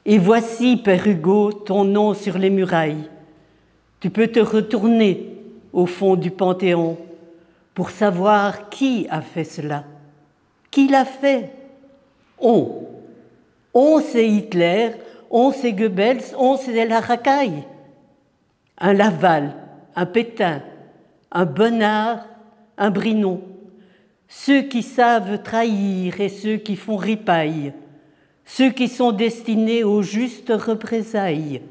Et voici, Père Hugo, ton nom sur les murailles. Tu peux te retourner au fond du Panthéon pour savoir qui a fait cela. Qui l'a fait? On. On, c'est Hitler, on, c'est Goebbels, on, c'est la racaille. Un Laval, un Pétain, un Bonnard, un Brinon. Ceux qui savent trahir et ceux qui font ripaille. Ceux qui sont destinés aux justes représailles.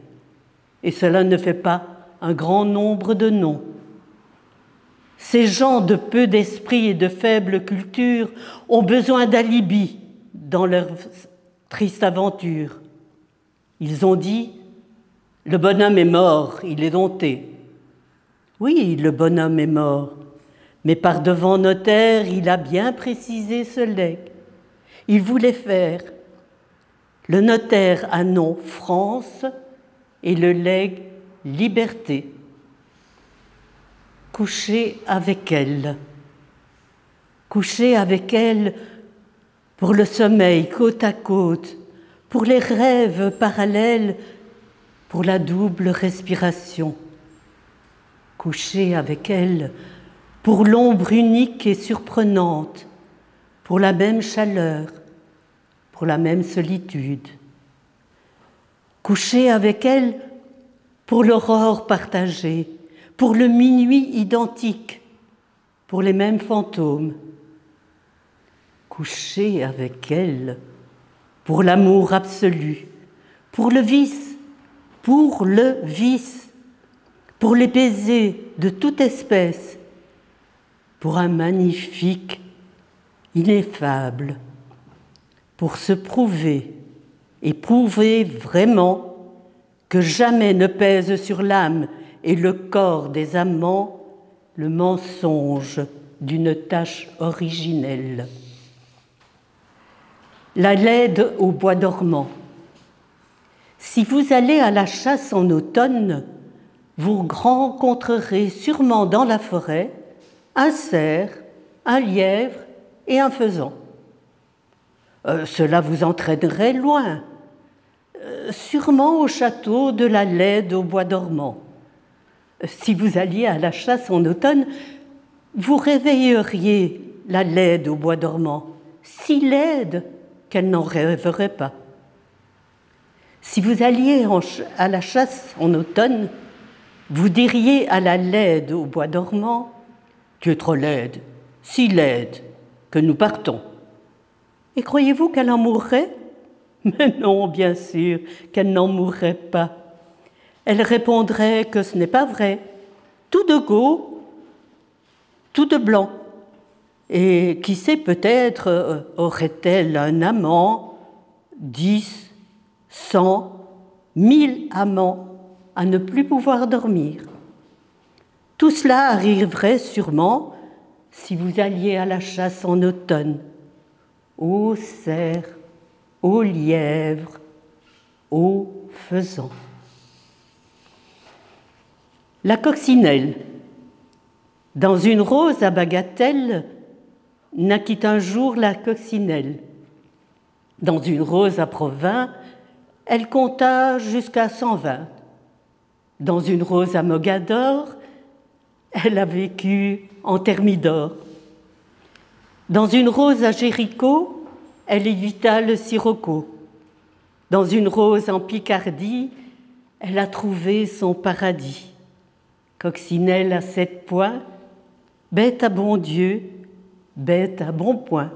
Et cela ne fait pas un grand nombre de noms. Ces gens de peu d'esprit et de faible culture ont besoin d'alibi dans leur triste aventure. Ils ont dit « Le bonhomme est mort, il est dompté ». Oui, le bonhomme est mort, mais par devant notaire, il a bien précisé ce legs. Il voulait faire le notaire a nom France et le legs liberté. Coucher avec elle pour le sommeil côte à côte, pour les rêves parallèles, pour la double respiration. Coucher avec elle pour l'ombre unique et surprenante, pour la même chaleur, pour la même solitude. Coucher avec elle pour l'aurore partagée, pour le minuit identique, pour les mêmes fantômes. Coucher avec elle pour l'amour absolu, pour le vice, pour les baisers de toute espèce, pour un magnifique, ineffable, pour se prouver et prouver vraiment que jamais ne pèse sur l'âme et le corps des amants le mensonge d'une tâche originelle. La laide au bois dormant. Si vous allez à la chasse en automne, vous rencontrerez sûrement dans la forêt un cerf, un lièvre et un faisan. Cela vous entraînerait loin, sûrement au château de la Laide au bois dormant. Si vous alliez à la chasse en automne, vous réveilleriez la Laide au bois dormant, si laide qu'elle n'en rêverait pas. Si vous alliez à la chasse en automne, vous diriez à la Laide au bois dormant « Tu es trop laide, si laide que nous partons ». Et croyez-vous qu'elle en mourrait? Mais non, bien sûr, qu'elle n'en mourrait pas. Elle répondrait que ce n'est pas vrai, tout de go, tout de blanc. Et qui sait, peut-être aurait-elle un amant, 10, 100, 1000 amants à ne plus pouvoir dormir. Tout cela arriverait sûrement si vous alliez à la chasse en automne. Ô cerf, ô lièvre, ô faisan. La coccinelle. Dans une rose à bagatelle, naquit un jour la coccinelle. Dans une rose à Provins, elle compta jusqu'à 120. Dans une rose à Mogador, elle a vécu en Thermidor. Dans une rose à Jéricho, elle évita le sirocco. Dans une rose en Picardie, elle a trouvé son paradis. Coccinelle à 7 points, bête à bon Dieu, bête à bon point.